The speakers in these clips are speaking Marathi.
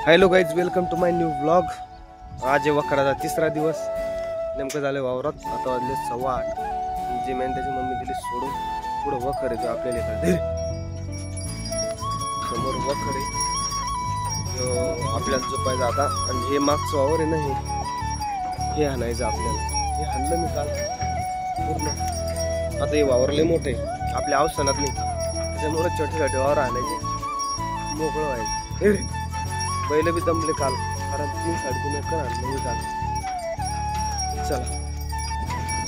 Hello guys, welcome to my new vlog. आज आहे वखराचा तिसरा दिवस। नेमकं झालं वावरात, आता वाजले 8:15। जी मॅन त्याची मम्मी दिली सोडून पुढं वखर आहे, जो आपल्याला समोर वखर आहे, जो आपल्याला झोपायचा आता। आणि हे मागचं वावर आहे ना, हे हाणायचं आपल्याला। हे हाणलं मी काल पूर्ण। आता हे वावर लय मोठे आपल्या अवसानात नाही, त्याच्यामुळे छोटे छोटे वावर हाणायचे, मोकळं व्हायचं। बैल बी दमले काल, कारण 3-3.5 एकर आणलं मी काल। चला,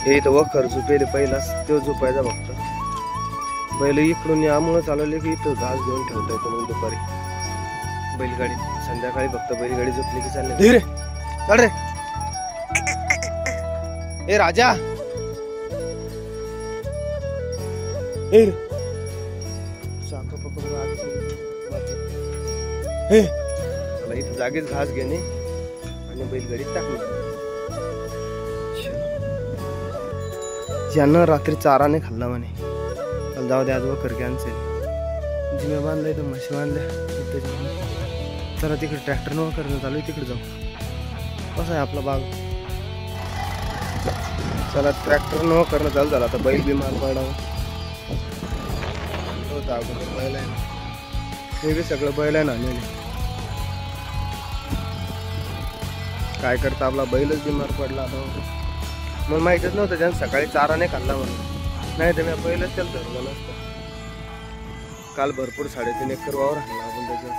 हे इथं वखर झोपेले पहिलाच, तो झोपायचा फक्त। बैल इकडून यामुळे चालवले की इथं घास घेऊन ठेवता येतो, मग दुपारी बैलगाडी। संध्याकाळी फक्त बैलगाडी झोपली की चालले। धीरे चल रे, ए राजा, ए साखर पकडून हे इथं जागेच घास घेणे आणि बैलगाडीत टाकणे। ज्यानं रात्री चारा नाही खाल्ला म्हणे, चल जाऊ दे, आज वखर कॅन्सल। जिम्या बांधलाय तर म्हशी बांधल्या, चला तिकडे ट्रॅक्टर न करणं चालू आहे, तिकडे जाऊ। कसा आहे आपला बाग? चला ट्रॅक्टर न करणं चालू झालं, आता बैल बिमार पडावं बैल आहे, हे बी सगळं बैल आहे ना। काय करता, आपला बैलच बिमार पडला आता। मला माहितच नव्हतं त्यानं सकाळी चारा नाही खाल्ला म्हणून, नाही तर मी बैलच त्याला धरलं नसतं। काल भरपूर 3.5 एकर वावर हाणला आपण त्याच्यात।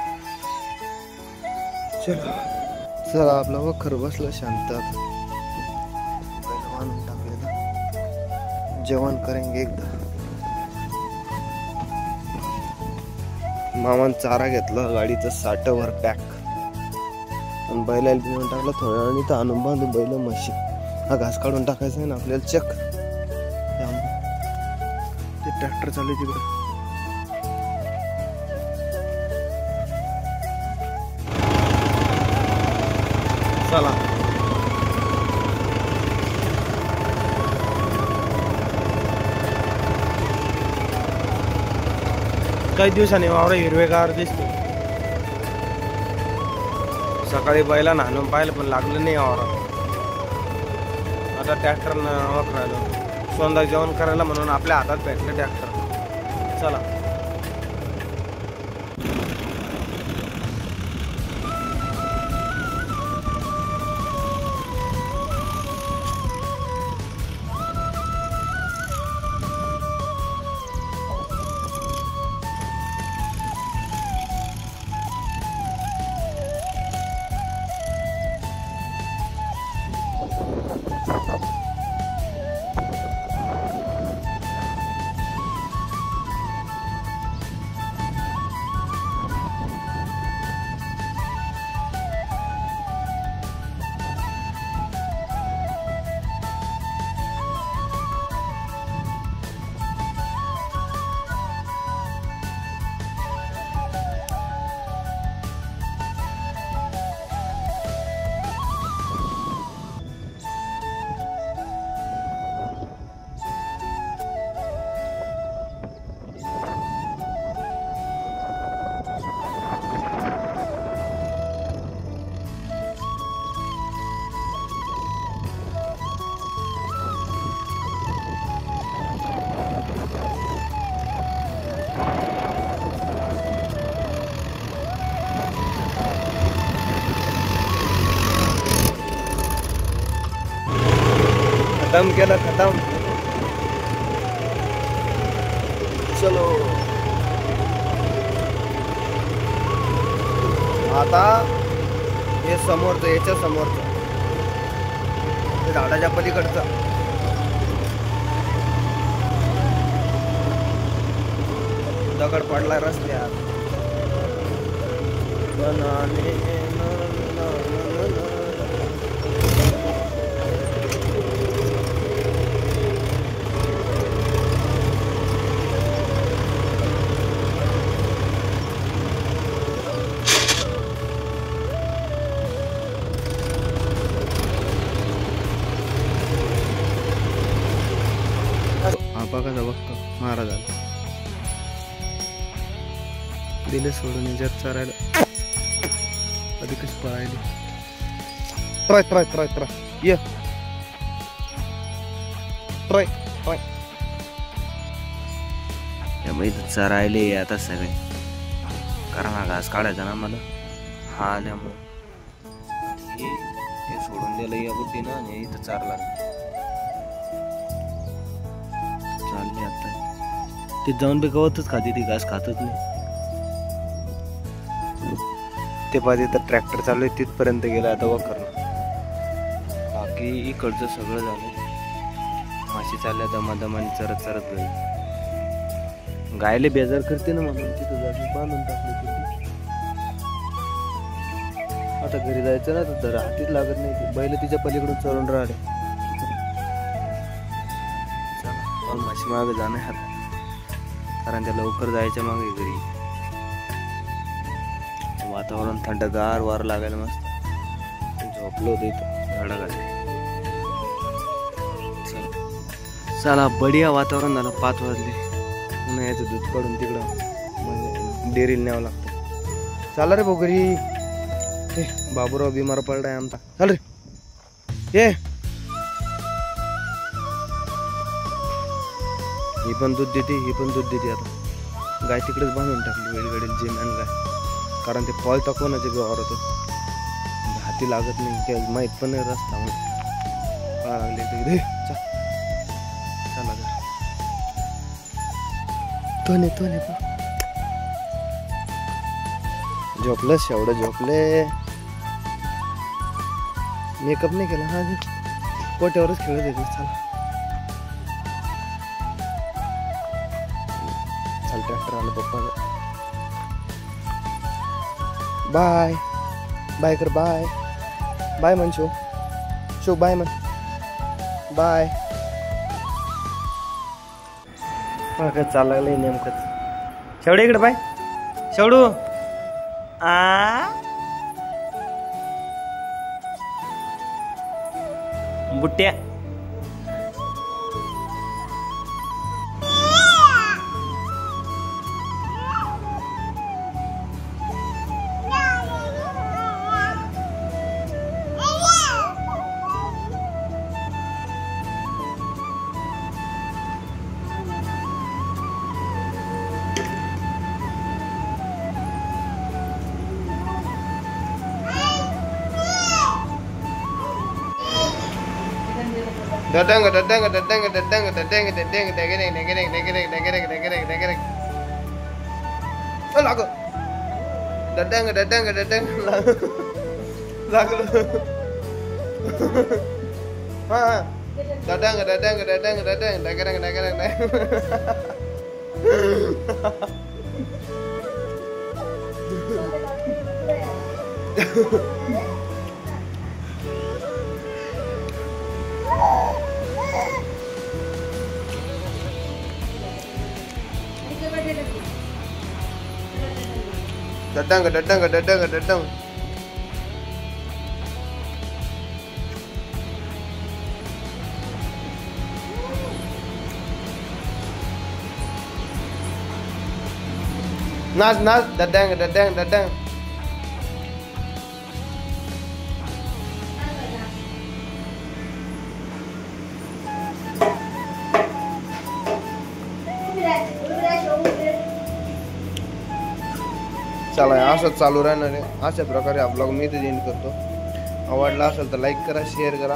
चला आपला वखर बसलं शांत, बांधून टाकलेलं, जेवण करेंगे एकदा। मामान चारा घेतला गाडीचं 60वर पॅक, आणि बैलाला पिऊन टाकला थोड्या वेळाने, तर आणून बांधून बैल म्हशी। हा घास काढून टाकायचा आहे ना आपल्याला, चक। ते ट्रॅक्टर चालू आहे तिकडे। चला काही दिवसांनी वावर हिरवेगार दिसते। सकाळी बैला नाहून पाहिलं पण लागलं नाही वावरात। आता ट्रॅक्टरनं वखरायला सोंदा जेवण करायला म्हणून आपल्या हातात भेटलं ट्रॅक्टर। चला खत्म केलं, खत्म। चलो आता हे समोरचं, याच्या समोरचं, झाडाच्या पलीकडचं दगड पडला रस्त्यात। कसा बघतो महाराजांना, दिले सोडून जग चरायला। कधी कशी पळायली. ट्राय ट्राय ट्राय ट्राय ये ट्राय ट्राय. इथं चरायले आता सगळे, कारण हा घास काढायचा ना मला, हा आल्यामुळे हे सोडून दिलं या बुद्धीनं आणि इथं चारला चालले. आता ते जाऊन बी गवतच खाते, ती घास खातच नाही. ते पाहिजे तर ट्रॅक्टर चालू आहे तिथपर्यंत गेला आता वखर. बाकी इकडचं सगळं झालं. माशी चालल्या दमादमाने चरत चरत गई. गायले बेजार करते ना म्हणून तिथं जागी बांधून टाकले तिथे. आता घरी जायचं ना तर हातीच लागत नाही. बैल तिच्या पलीकडून चरून राहिले. पण माशी मागे जाणं हात, कारण त्या लवकर जायच्या मागे घरी. वातावरण थंडगार, वार लागायला मस्त. झोपलो होतो इथं झाडाखाली. चला बढिया वातावरण झालं. 5 वाजले. उन्हाळ्याचं दूध काढून तिकडं म्हणजे डेअरीला न्यावं लागतं. चाल रे भाऊ घरी. बाबूराव बिमार पडलाय आमचा. चाल रे ये. ही पण दूध देते, ही पण दूध देते. आता गाय तिकडेच बांधून टाकली वेळीकडे जेमॅन गाय, कारण ते पळता कोणाचे व्यवहार होतं. हाती लागत नाही, ते माहीत पण नाही रस्ता लागले तिकडे. चला तोने तोने झोपलं शेवढं झोपले. मेकअप नाही केला हा, कोट्यावरच खेळत येते. चला चल ट्रॅक्टर आलं पप्पा. बाय बाय कर. बाय बाय म्हण शो. शो बाय म्हण. बाय. चाल लागलंय नेमकंच. शेवडे इकडे bye. शेवडू बुट्ट्या. dadang dadang dadang dadang dadang dadang dadang dadang dadang dadang dadang. Lagu dadang dadang dadang lagu. Ha dadang dadang dadang dadang dadang dadang. Dadang dadang dadang dadang. Nas nas dadang dadang dadang. चला असंच चालू राहणार आहे. अशा प्रकारे हा ब्लॉग मी इथे एंड करतो. आवडला असेल तर लाईक करा, शेअर करा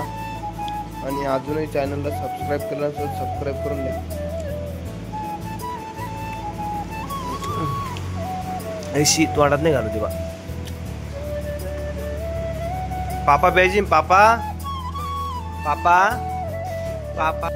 आणि अजूनही चॅनलला सबस्क्राईब केलं असेल सबस्क्राईब करून द्या. ऐशी तोंडात नाही घालू तेव्हा. पापा बेजिम पापा पापा पापा.